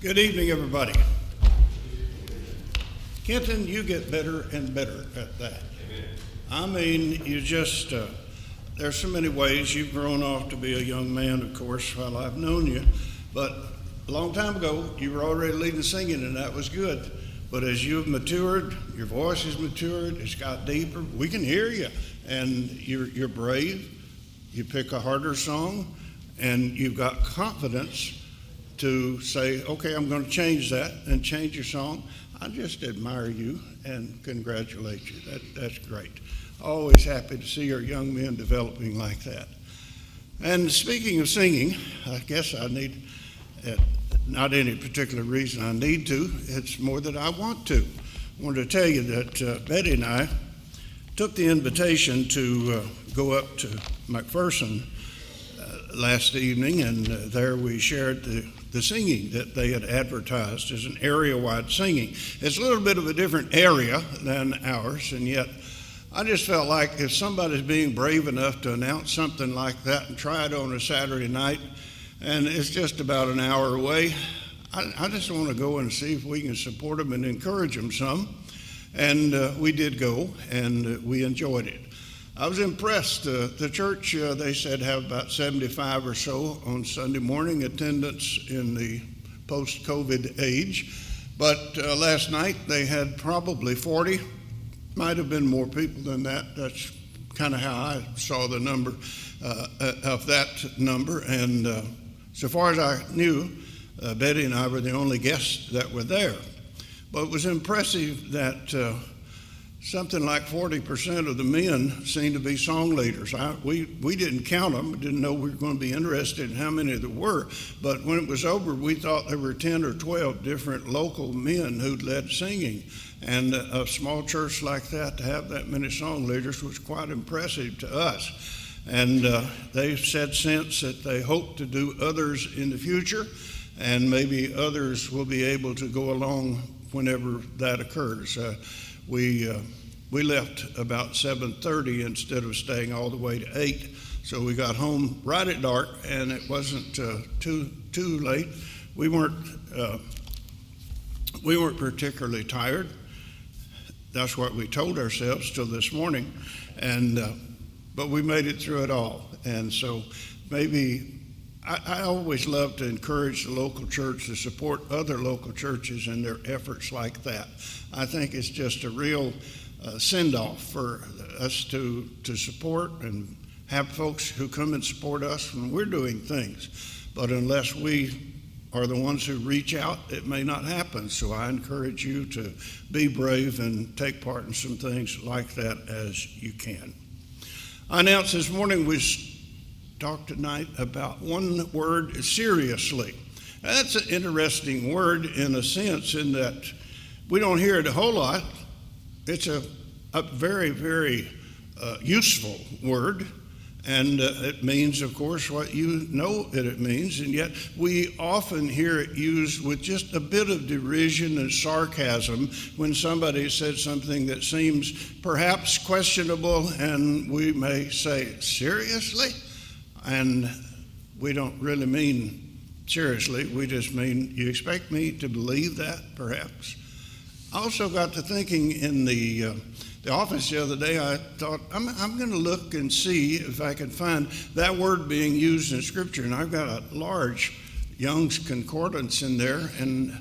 Good evening, everybody. Kenton, you get better and better at that. I mean, you just, there's so many ways you've grown off to be a young man, of course, while I've known you. But a long time ago, you were already leading singing, and that was good. But as you've matured, your voice has matured, it's got deeper. We can hear you, and you're brave. You pick a harder song, and you've got confidence to say, okay, I'm going to change that and change your song. I just admire you and congratulate you. That's great. Always happy to see our young men developing like that. And speaking of singing, I guess I need, not any particular reason I need to, it's more that I want to. I wanted to tell you that Betty and I took the invitation to go up to McPherson last evening, and there we shared the singing that they had advertised as an area-wide singing. It's a little bit of a different area than ours, and yet I just felt like if somebody's being brave enough to announce something like that and try it on a Saturday night, and it's just about an hour away, I just want to go and see if we can support them and encourage them some. And we did go, and we enjoyed it. I was impressed. The church, they said, have about 75 or so on Sunday morning attendance in the post-COVID age. But last night they had probably 40. Might have been more people than that. That's kind of how I saw the number of that number. And so far as I knew, Betty and I were the only guests that were there. But it was impressive that something like 40% of the men seemed to be song leaders. We didn't count them. We didn't know we were going to be interested in how many there were. But when it was over, we thought there were 10 or 12 different local men who'd led singing. And a small church like that, to have that many song leaders was quite impressive to us. And they've said since that they hope to do others in the future, and maybe others will be able to go along whenever that occurs. We left about 7:30 instead of staying all the way to 8, so we got home right at dark, and it wasn't too late. We weren't particularly tired. That's what we told ourselves till this morning, and but we made it through it all. And so maybe I always love to encourage the local church to support other local churches in their efforts like that. I think it's just a real send-off for us to support and have folks who come and support us when we're doing things. But unless we are the ones who reach out, it may not happen. So I encourage you to be brave and take part in some things like that as you can. I announced this morning we talk tonight about one word, seriously. That's an interesting word in a sense in that we don't hear it a whole lot. It's a very, very useful word, and it means, of course, what you know that it means, and yet we often hear it used with just a bit of derision and sarcasm when somebody said something that seems perhaps questionable, and we may say, seriously? And we don't really mean seriously. We just mean, you expect me to believe that, perhaps? I also got to thinking in the office the other day. I thought, I'm going to look and see if I can find that word being used in Scripture. And I've got a large Young's Concordance in there, and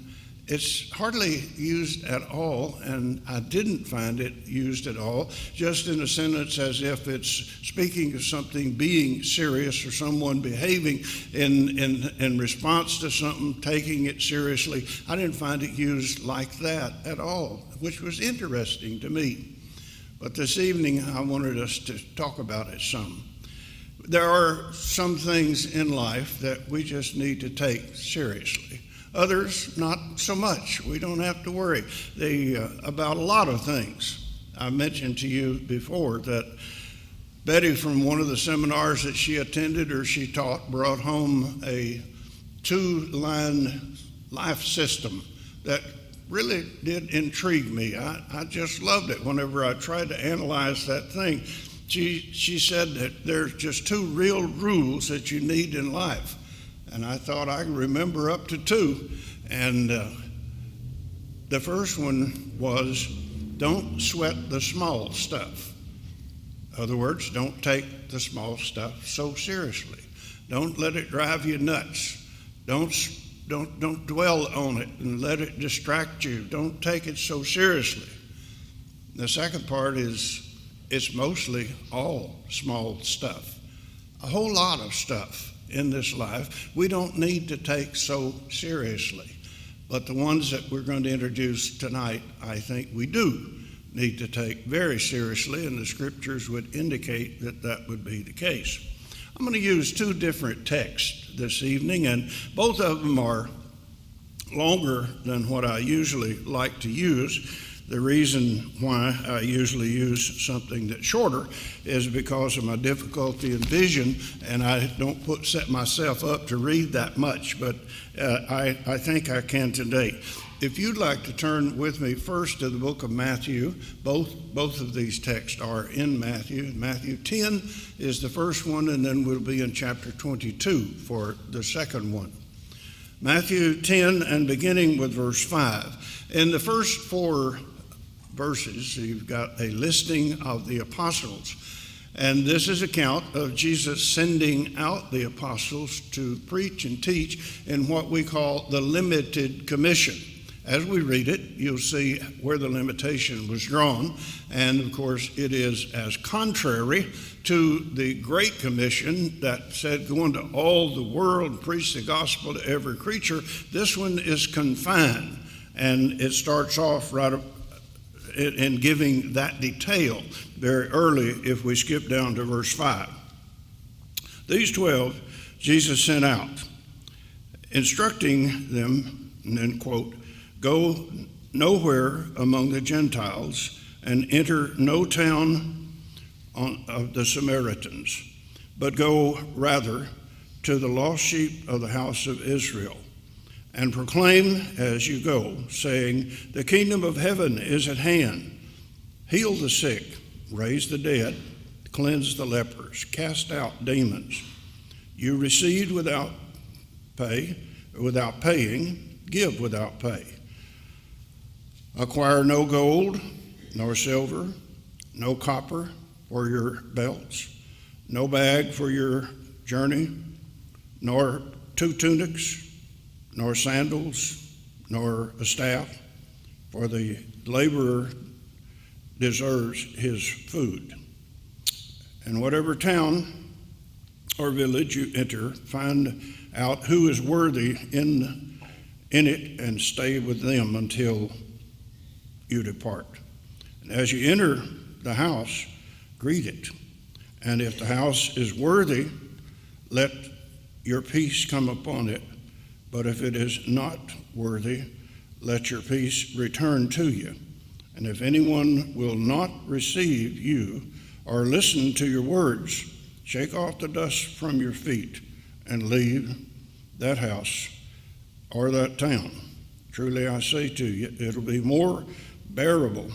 it's hardly used at all, and I didn't find it used at all, just in a sentence as if it's speaking of something being serious or someone behaving in response to something, taking it seriously. I didn't find it used like that at all, which was interesting to me. But this evening, I wanted us to talk about it some. There are some things in life that we just need to take seriously. Others, not so much. We don't have to worry about a lot of things. I mentioned to you before that Betty, from one of the seminars that she attended or she taught, brought home a 2-line life system that really did intrigue me. I just loved it whenever I tried to analyze that thing. She said that there's just 2 real rules that you need in life. And I thought I could remember up to 2. And the first one was, don't sweat the small stuff. In other words, don't take the small stuff so seriously. Don't let it drive you nuts. Don't dwell on it and let it distract you. Don't take it so seriously. The second part is, it's mostly all small stuff. A whole lot of stuff in this life we don't need to take so seriously. But the ones that we're going to introduce tonight, I think we do need to take very seriously, and the scriptures would indicate that that would be the case. I'm going to use two different texts this evening, and both of them are longer than what I usually like to use. The reason why I usually use something that's shorter is because of my difficulty in vision, and I don't set myself up to read that much, but I think I can today. If you'd like to turn with me first to the book of Matthew, both of these texts are in Matthew. Matthew 10 is the first one, and then we'll be in chapter 22 for the second one. Matthew 10, and beginning with verse 5. In the first 4 verses, you've got a listing of the apostles. And this is an account of Jesus sending out the apostles to preach and teach in what we call the limited commission. As we read it, you'll see where the limitation was drawn. And of course, it is as contrary to the Great Commission that said, go into all the world and preach the gospel to every creature. This one is confined, and it starts off right up in giving that detail very early if we skip down to verse 5. These 12 Jesus sent out, instructing them, and then quote, go nowhere among the Gentiles and enter no town of the Samaritans, but go rather to the lost sheep of the house of Israel, and proclaim as you go, saying, the kingdom of heaven is at hand. Heal the sick, raise the dead, cleanse the lepers, cast out demons. You received without paying, give without pay. Acquire no gold, nor silver, no copper for your belts, no bag for your journey, nor 2 tunics, nor sandals, nor a staff, for the laborer deserves his food. And whatever town or village you enter, find out who is worthy in it and stay with them until you depart. And as you enter the house, greet it. And if the house is worthy, let your peace come upon it. But if it is not worthy, let your peace return to you. And if anyone will not receive you or listen to your words, shake off the dust from your feet and leave that house or that town. Truly I say to you, it'll be more bearable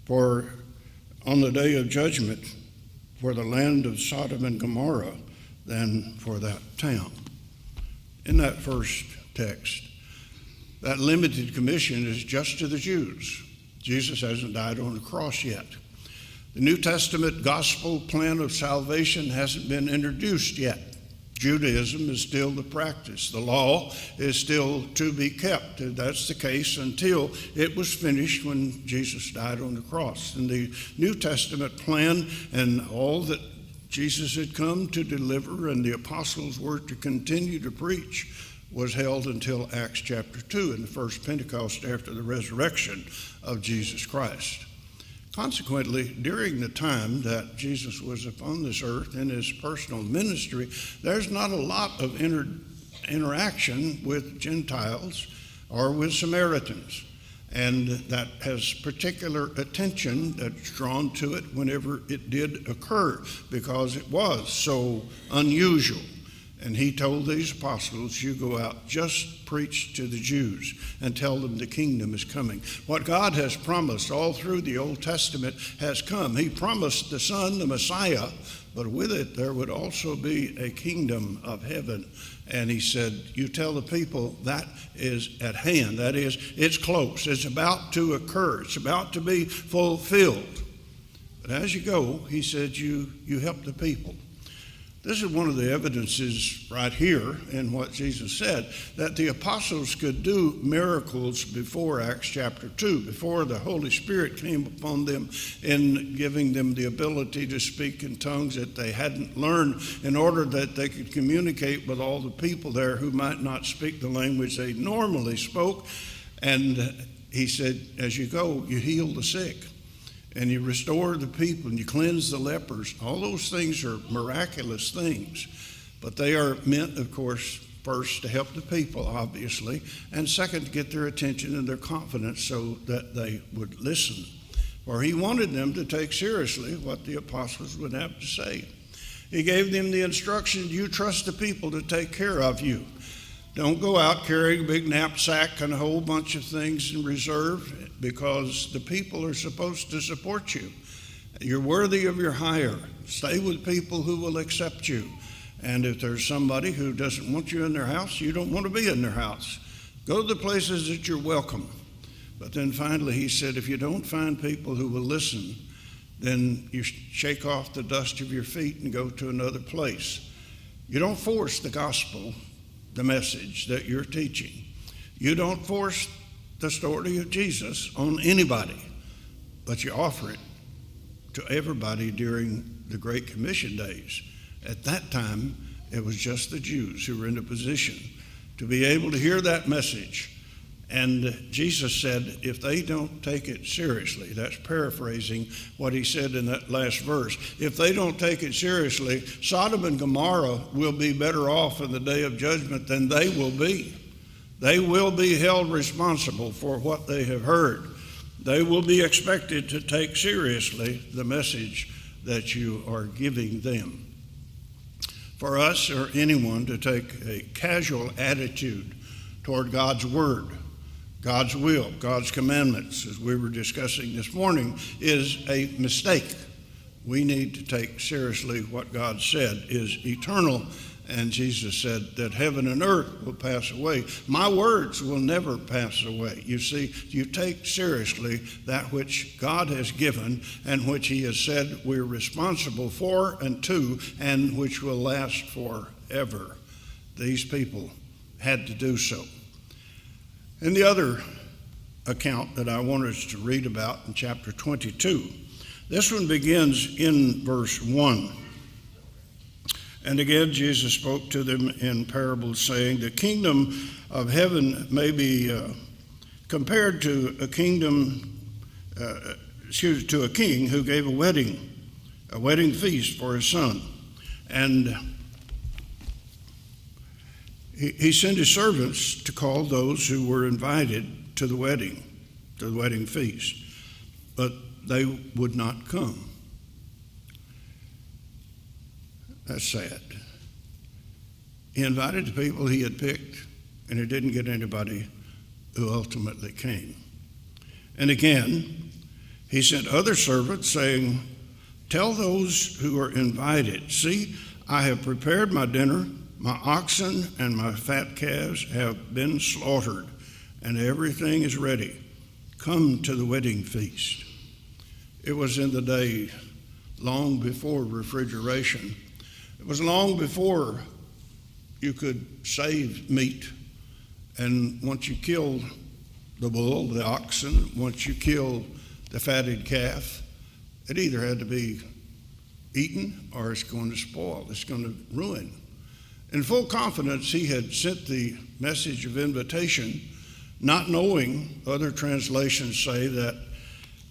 for on the day of judgment for the land of Sodom and Gomorrah than for that town. In that first text, that limited commission is just to the Jews. Jesus hasn't died on the cross yet. The New Testament gospel plan of salvation hasn't been introduced yet. Judaism is still the practice. The law is still to be kept. And that's the case until it was finished when Jesus died on the cross. And the New Testament plan and all that Jesus had come to deliver and the apostles were to continue to preach was held until Acts chapter 2 in the first Pentecost after the resurrection of Jesus Christ. Consequently, during the time that Jesus was upon this earth in his personal ministry, there's not a lot of interaction with Gentiles or with Samaritans. And that has particular attention that's drawn to it whenever it did occur, because it was so unusual. And he told these apostles, you go out, just preach to the Jews and tell them the kingdom is coming. What God has promised all through the Old Testament has come. He promised the Son, the Messiah, but with it there would also be a kingdom of heaven. And he said, you tell the people that is at hand. That is, it's close. It's about to occur. It's about to be fulfilled. But as you go, he said, you help the people. This is one of the evidences right here in what Jesus said, that the apostles could do miracles before Acts chapter 2, before the Holy Spirit came upon them in giving them the ability to speak in tongues that they hadn't learned, in order that they could communicate with all the people there who might not speak the language they normally spoke. And he said, as you go, you heal the sick, and you restore the people, and you cleanse the lepers. All those things are miraculous things. But they are meant, of course, first to help the people, obviously, and second to get their attention and their confidence so that they would listen. For he wanted them to take seriously what the apostles would have to say. He gave them the instruction, you trust the people to take care of you. Don't go out carrying a big knapsack and a whole bunch of things in reserve, because the people are supposed to support you. You're worthy of your hire. Stay with people who will accept you. And if there's somebody who doesn't want you in their house, you don't want to be in their house. Go to the places that you're welcome. But then finally he said, if you don't find people who will listen, then you shake off the dust of your feet and go to another place. You don't force the gospel, the message that you're teaching. You don't force the story of Jesus on anybody, but you offer it to everybody during the Great Commission days. At that time, it was just the Jews who were in a position to be able to hear that message. And Jesus said, if they don't take it seriously, that's paraphrasing what he said in that last verse, if they don't take it seriously, Sodom and Gomorrah will be better off in the day of judgment than they will be. They will be held responsible for what they have heard. They will be expected to take seriously the message that you are giving them. For us or anyone to take a casual attitude toward God's word, God's will, God's commandments, as we were discussing this morning, is a mistake. We need to take seriously what God said is eternal. And Jesus said that heaven and earth will pass away. My words will never pass away. You see, you take seriously that which God has given and which he has said we're responsible for and to, and which will last forever. These people had to do so. And the other account that I want us to read about in chapter 22, this one begins in verse 1. And again, Jesus spoke to them in parables, saying, the kingdom of heaven may be compared to a king who gave a wedding feast for his son. And he sent his servants to call those who were invited to the wedding feast, but they would not come. That's sad. He invited the people he had picked, and he didn't get anybody who ultimately came. And again, he sent other servants saying, tell those who are invited, see, I have prepared my dinner, my oxen and my fat calves have been slaughtered, and everything is ready. Come to the wedding feast. It was in the day long before refrigeration. It was long before you could save meat. And once you killed the bull, the oxen, once you killed the fatted calf, it either had to be eaten or it's going to spoil, it's going to ruin. In full confidence, he had sent the message of invitation, not knowing other translations say that,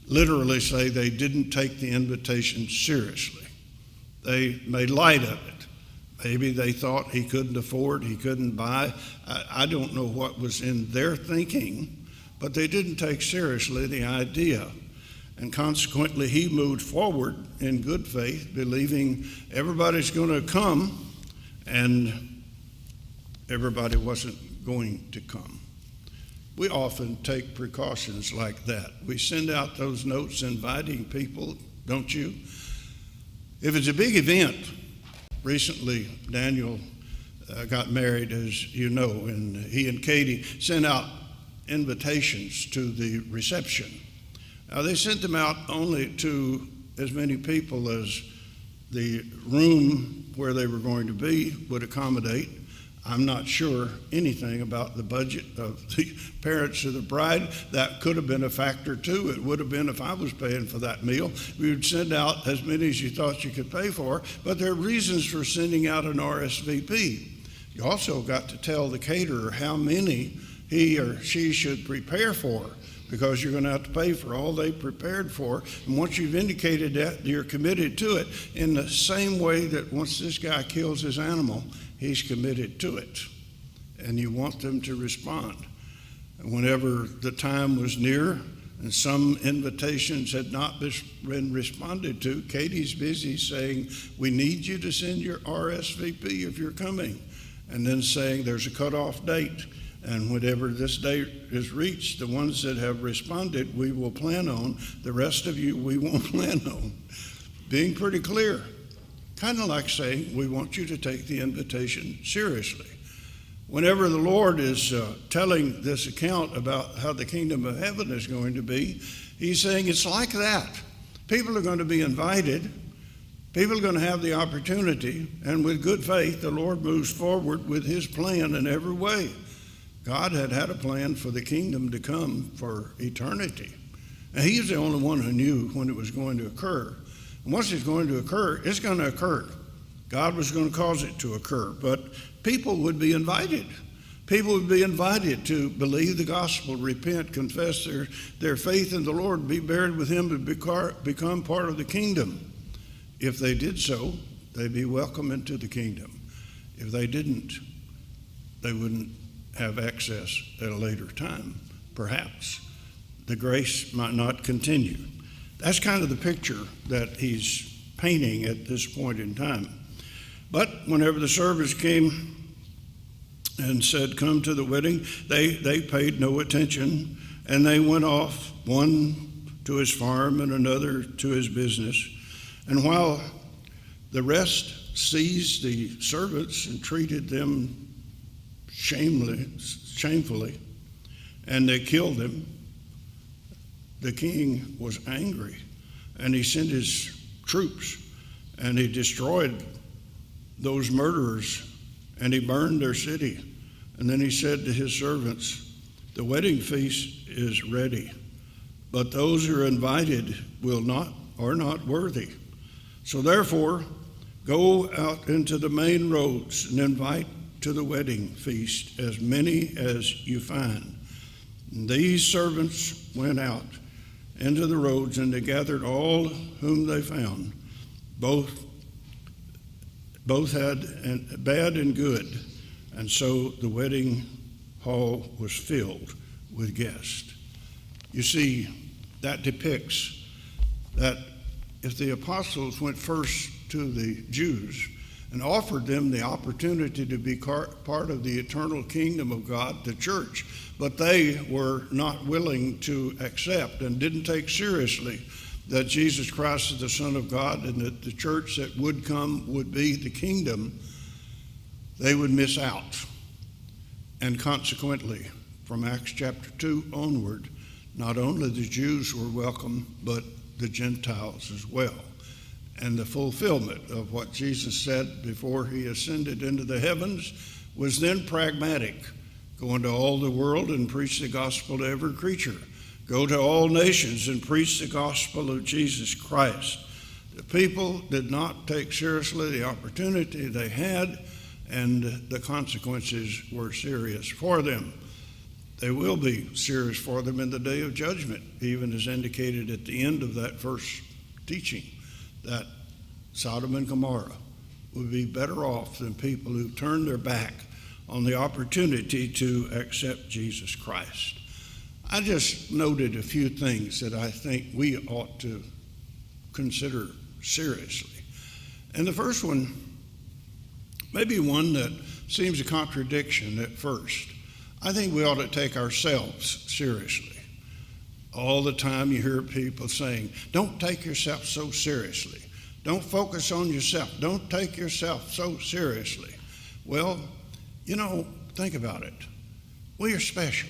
literally say they didn't take the invitation seriously. They made light of it. Maybe they thought he couldn't afford, he couldn't buy. I don't know what was in their thinking, but they didn't take seriously the idea. And consequently, he moved forward in good faith, believing everybody's going to come, and everybody wasn't going to come. We often take precautions like that. We send out those notes inviting people, don't you? If it's a big event, recently Daniel got married, as you know, and he and Katie sent out invitations to the reception. Now, they sent them out only to as many people as the room where they were going to be would accommodate. I'm not sure anything about the budget of the parents of the bride. That could have been a factor too. It would have been if I was paying for that meal. We would send out as many as you thought you could pay for, but there are reasons for sending out an RSVP. You also got to tell the caterer how many he or she should prepare for, because you're going to have to pay for all they prepared for. And once you've indicated that, you're committed to it in the same way that once this guy kills his animal, he's committed to it. And you want them to respond. And whenever the time was near and some invitations had not been responded to, Katie's busy saying, we need you to send your RSVP if you're coming. And then saying there's a cutoff date. And whenever this date is reached, the ones that have responded, we will plan on. The rest of you, we won't plan on. Being pretty clear. Kind of like saying, we want you to take the invitation seriously. Whenever the Lord is telling this account about how the kingdom of heaven is going to be, he's saying it's like that. People are going to be invited. People are going to have the opportunity. And with good faith, the Lord moves forward with his plan in every way. God had a plan for the kingdom to come for eternity. And he's the only one who knew when it was going to occur. And once it's going to occur, it's going to occur. God was going to cause it to occur. But people would be invited. People would be invited to believe the gospel, repent, confess their faith in the Lord, be buried with him, and become part of the kingdom. If they did so, they'd be welcome into the kingdom. If they didn't, they wouldn't have access at a later time. Perhaps the grace might not continue. That's kind of the picture that he's painting at this point in time. But whenever the servants came and said, come to the wedding, they paid no attention, and they went off, one to his farm and another to his business. And while the rest seized the servants and treated them shamefully, and they killed them, the king was angry, and he sent his troops, and he destroyed those murderers, and he burned their city. And then he said to his servants, the wedding feast is ready, but those who are invited are not worthy. So therefore, go out into the main roads and invite to the wedding feast as many as you find. And these servants went out into the roads, and they gathered all whom they found, both had bad and good. And so the wedding hall was filled with guests. You see, that depicts that if the apostles went first to the Jews and offered them the opportunity to be part of the eternal kingdom of God, the church, but they were not willing to accept and didn't take seriously that Jesus Christ is the Son of God and that the church that would come would be the kingdom, they would miss out. And consequently, from Acts chapter 2 onward, not only the Jews were welcome, but the Gentiles as well. And the fulfillment of what Jesus said before he ascended into the heavens was then pragmatic. Go into all the world and preach the gospel to every creature. Go to all nations and preach the gospel of Jesus Christ. The people did not take seriously the opportunity they had, and the consequences were serious for them. They will be serious for them in the day of judgment, even as indicated at the end of that first teaching, that Sodom and Gomorrah would be better off than people who turned their back on the opportunity to accept Jesus Christ. I just noted a few things that I think we ought to consider seriously. And the first one, maybe one that seems a contradiction at first. I think we ought to take ourselves seriously. All the time you hear people saying, don't take yourself so seriously. Don't focus on yourself. Don't take yourself so seriously. Well, think about it. We are special.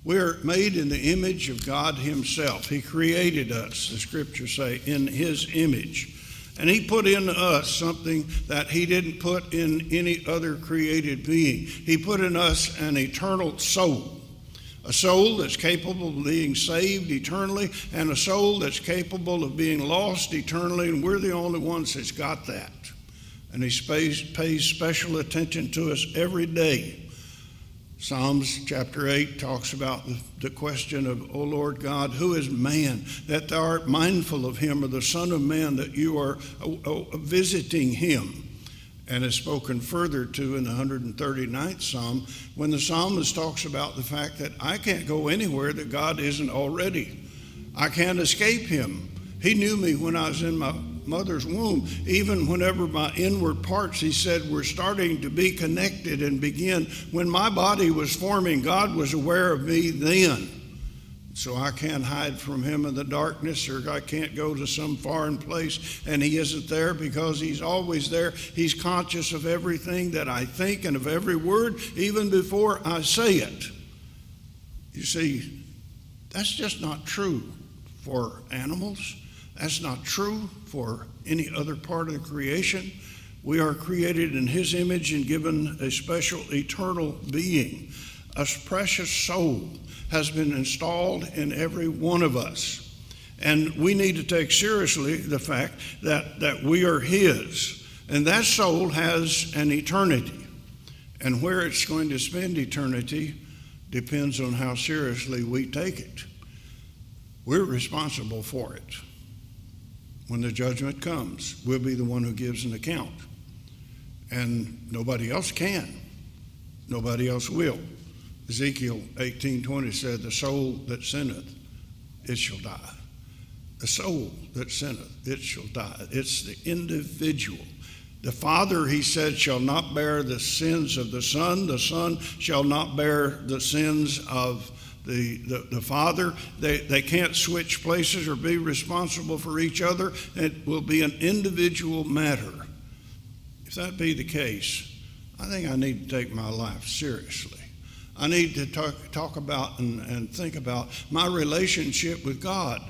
We're made in the image of God himself. He created us, the scriptures say, in his image. And he put in us something that he didn't put in any other created being. He put in us an eternal soul. A soul that's capable of being saved eternally, and a soul that's capable of being lost eternally, and we're the only ones that's got that. And he pays special attention to us every day. Psalms chapter 8 talks about the question of, O Lord God, who is man that thou art mindful of him, or the Son of Man that you are visiting him? And is spoken further to in the 139th Psalm, when the psalmist talks about the fact that I can't go anywhere that God isn't already. I can't escape him. He knew me when I was in my mother's womb. Even whenever my inward parts, he said, were starting to be connected and begin. When my body was forming, God was aware of me then. So I can't hide from him in the darkness, or I can't go to some foreign place and he isn't there, because he's always there. He's conscious of everything that I think and of every word, even before I say it. You see, that's just not true for animals. That's not true for any other part of the creation. We are created in his image and given a special eternal being. A precious soul has been installed in every one of us. And we need to take seriously the fact that we are his. And that soul has an eternity. And where it's going to spend eternity depends on how seriously we take it. We're responsible for it. When the judgment comes, we'll be the one who gives an account. And nobody else can. Nobody else will. Ezekiel 18:20 said, the soul that sinneth, it shall die. The soul that sinneth, it shall die. It's the individual. The Father, he said, shall not bear the sins of the Son. The Son shall not bear the sins of the Father. They can't switch places or be responsible for each other. It will be an individual matter. If that be the case, I think I need to take my life seriously. I need to talk about and think about my relationship with God.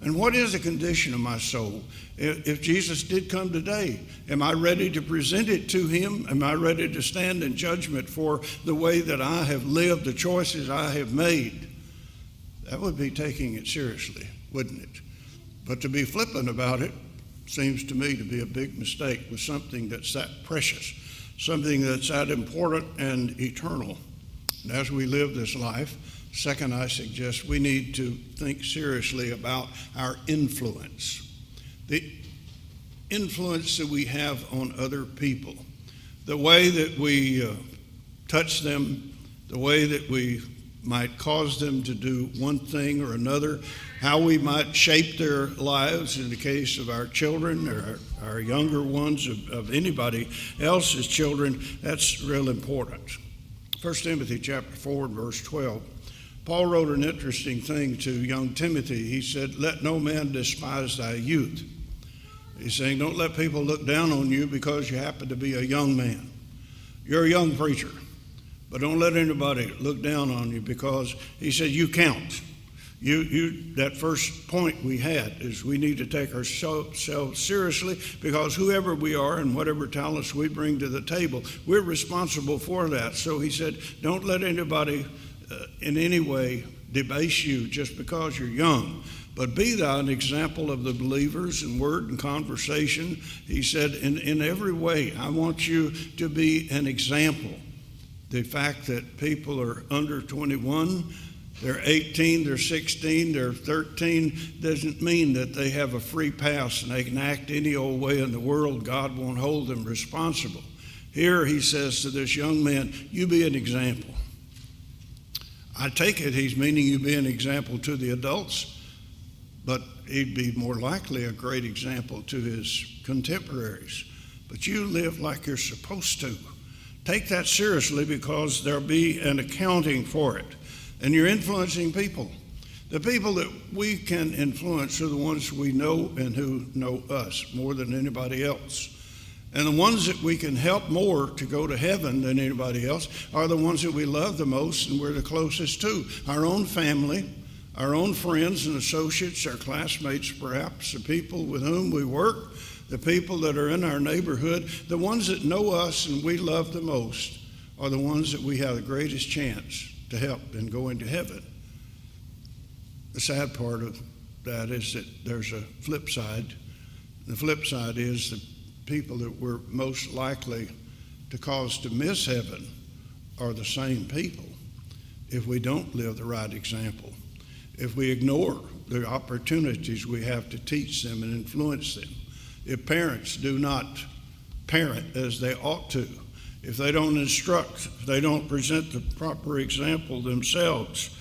And what is the condition of my soul? If Jesus did come today, am I ready to present it to him? Am I ready to stand in judgment for the way that I have lived, the choices I have made? That would be taking it seriously, wouldn't it? But to be flippant about it seems to me to be a big mistake with something that's that precious, something that's that important and eternal. And as we live this life, second, I suggest we need to think seriously about our influence. The influence that we have on other people. The way that we touch them, the way that we might cause them to do one thing or another, how we might shape their lives in the case of our children or our younger ones, of anybody else's children, that's real important. 1 Timothy chapter 4 and verse 12. Paul wrote an interesting thing to young Timothy. He said, let no man despise thy youth. He's saying, don't let people look down on you because you happen to be a young man. You're a young preacher, but don't let anybody look down on you, because he said you count. That first point we had is we need to take ourselves seriously, because whoever we are and whatever talents we bring to the table, we're responsible for that. So he said, don't let anybody in any way debase you just because you're young, but be thou an example of the believers in word and conversation. He said, in every way, I want you to be an example. The fact that people are under 21, they're 18, they're 16, they're 13, doesn't mean that they have a free pass and they can act any old way in the world. God won't hold them responsible. Here he says to this young man, you be an example. I take it he's meaning you be an example to the adults, but he'd be more likely a great example to his contemporaries. But you live like you're supposed to. Take that seriously, because there'll be an accounting for it. And you're influencing people. The people that we can influence are the ones we know and who know us more than anybody else. And the ones that we can help more to go to heaven than anybody else are the ones that we love the most and we're the closest to. Our own family, our own friends and associates, our classmates perhaps, the people with whom we work, the people that are in our neighborhood. The ones that know us and we love the most are the ones that we have the greatest chance to help in going to heaven. The sad part of that is that there's a flip side. The flip side is the people that we're most likely to cause to miss heaven are the same people if we don't live the right example, if we ignore the opportunities we have to teach them and influence them, if parents do not parent as they ought to, if they don't instruct, if they don't present the proper example themselves.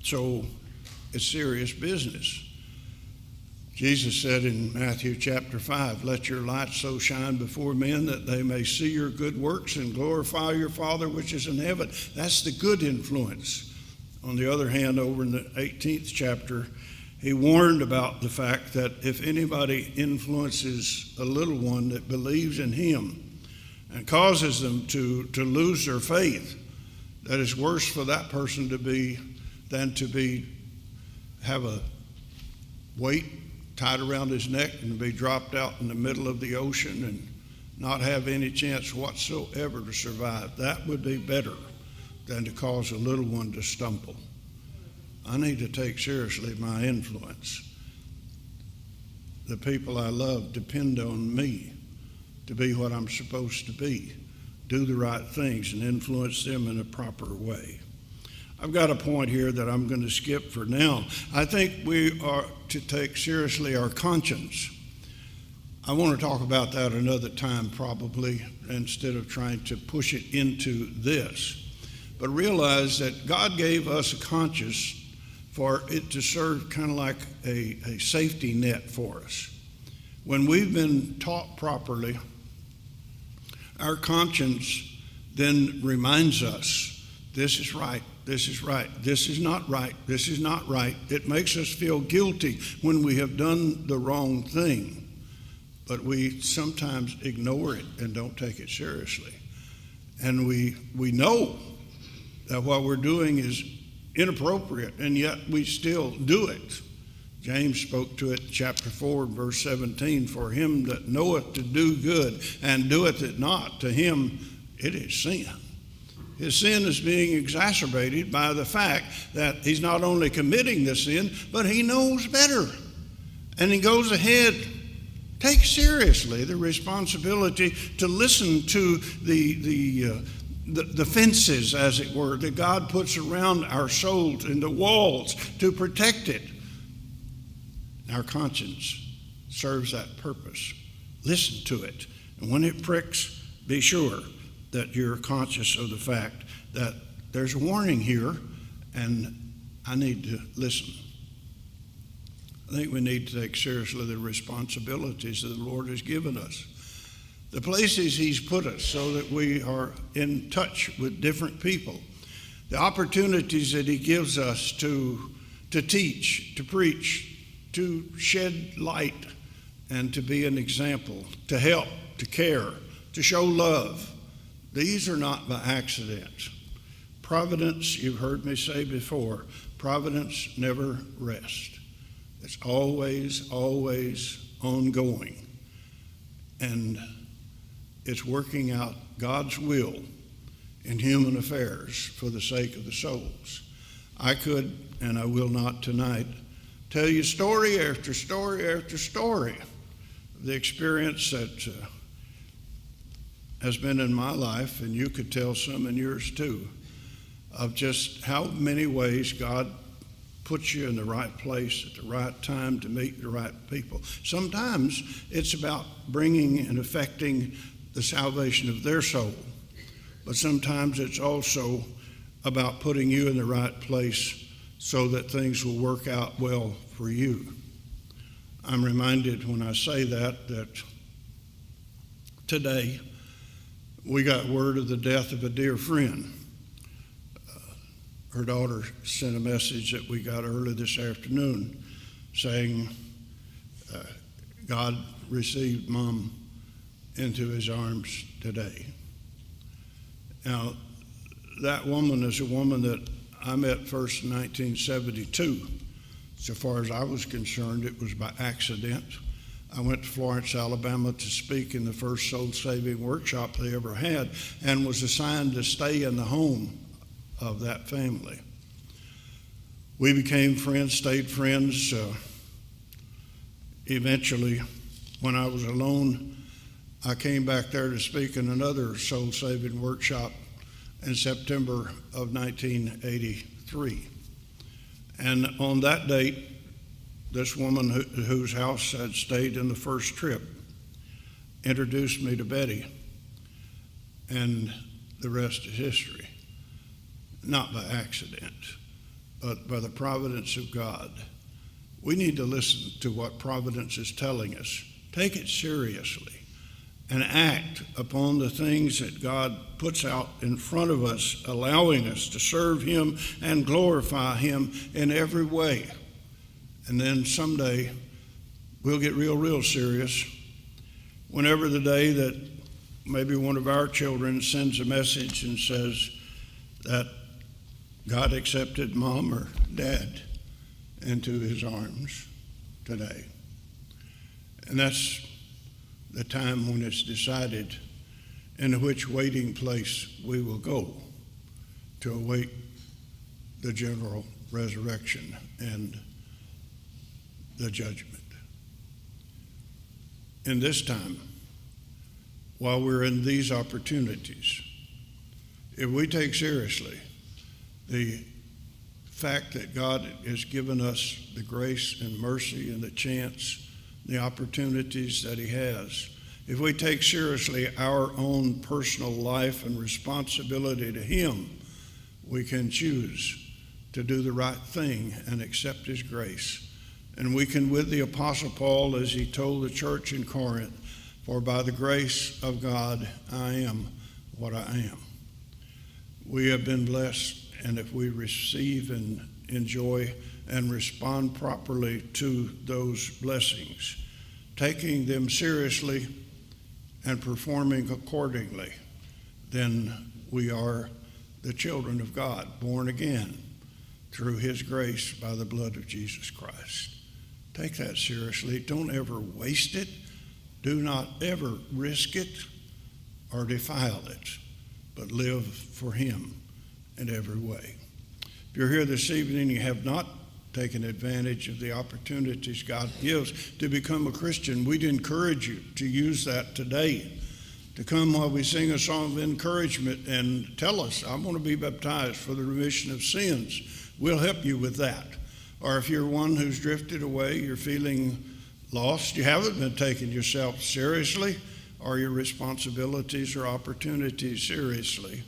So it's serious business. Jesus said in Matthew chapter 5, "Let your light so shine before men that they may see your good works and glorify your Father which is in heaven." That's the good influence. On the other hand, over in the 18th chapter, he warned about the fact that if anybody influences a little one that believes in him and causes them to lose their faith, that is worse for that person than to have a weight tied around his neck and be dropped out in the middle of the ocean and not have any chance whatsoever to survive. That would be better than to cause a little one to stumble. I need to take seriously my influence. The people I love depend on me to be what I'm supposed to be, do the right things, and influence them in a proper way. I've got a point here that I'm going to skip for now. I think we are to take seriously our conscience. I want to talk about that another time probably, instead of trying to push it into this. But realize that God gave us a conscience for it to serve kind of like a safety net for us. When we've been taught properly, our conscience then reminds us, this is right, this is right, this is not right, this is not right. It makes us feel guilty when we have done the wrong thing, but we sometimes ignore it and don't take it seriously. And we know that what we're doing is inappropriate, and yet we still do it. James spoke to it, chapter 4, verse 17, "For him that knoweth to do good and doeth it not, to him it is sin." His sin is being exacerbated by the fact that he's not only committing the sin, but he knows better. And he goes ahead, take seriously the responsibility to listen to the fences, as it were, that God puts around our souls and the walls to protect it. Our conscience serves that purpose. Listen to it. And when it pricks, be sure that you're conscious of the fact that there's a warning here and I need to listen. I think we need to take seriously the responsibilities that the Lord has given us, the places he's put us so that we are in touch with different people, the opportunities that he gives us to teach, to preach, to shed light, and to be an example, to help, to care, to show love. These are not by accident. Providence, you've heard me say before, providence never rests. It's always, always ongoing. And it's working out God's will in human affairs for the sake of the souls. I could, and I will not tonight, tell you story after story after story of the experience that has been in my life, and you could tell some in yours too, of just how many ways God puts you in the right place at the right time to meet the right people. Sometimes it's about bringing and affecting the salvation of their soul, but sometimes it's also about putting you in the right place so that things will work out well for you. I'm reminded when I say that today we got word of the death of a dear friend. Her daughter sent a message that we got early this afternoon saying God received Mom into his arms today. Now, that woman is a woman that I met first in 1972. So far as I was concerned, it was by accident. I went to Florence, Alabama to speak in the first soul-saving workshop they ever had and was assigned to stay in the home of that family. We became friends, stayed friends. Eventually, when I was alone, I came back there to speak in another soul-saving workshop in September of 1983. And on that date, this woman whose house I'd stayed in the first trip introduced me to Betty, and the rest is history. Not by accident, but by the providence of God. We need to listen to what providence is telling us. Take it seriously and act upon the things that God puts out in front of us, allowing us to serve him and glorify him in every way. And then someday we'll get real serious. Whenever the day that maybe one of our children sends a message and says that God accepted Mom or Dad into his arms today. And that's the time when it's decided in which waiting place we will go to await the general resurrection and the judgment. In this time, while we're in these opportunities, if we take seriously the fact that God has given us the grace and mercy and the chance, the opportunities that he has, if we take seriously our own personal life and responsibility to him, we can choose to do the right thing and accept his grace. And we can, with the Apostle Paul, as he told the church in Corinth, for by the grace of God, I am what I am. We have been blessed, and if we receive and enjoy and respond properly to those blessings, taking them seriously and performing accordingly, then we are the children of God, born again through his grace by the blood of Jesus Christ. Take that seriously. Don't ever waste it. Do not ever risk it or defile it, but live for him in every way. If you're here this evening and you have not taken advantage of the opportunities God gives to become a Christian, we'd encourage you to use that today, to come while we sing a song of encouragement and tell us, I want to be baptized for the remission of sins. We'll help you with that. Or if you're one who's drifted away, you're feeling lost, you haven't been taking yourself seriously or your responsibilities or opportunities seriously,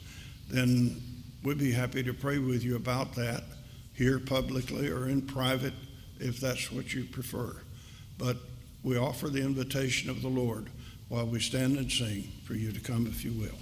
then we'd be happy to pray with you about that here publicly or in private if that's what you prefer. But we offer the invitation of the Lord while we stand and sing for you to come if you will.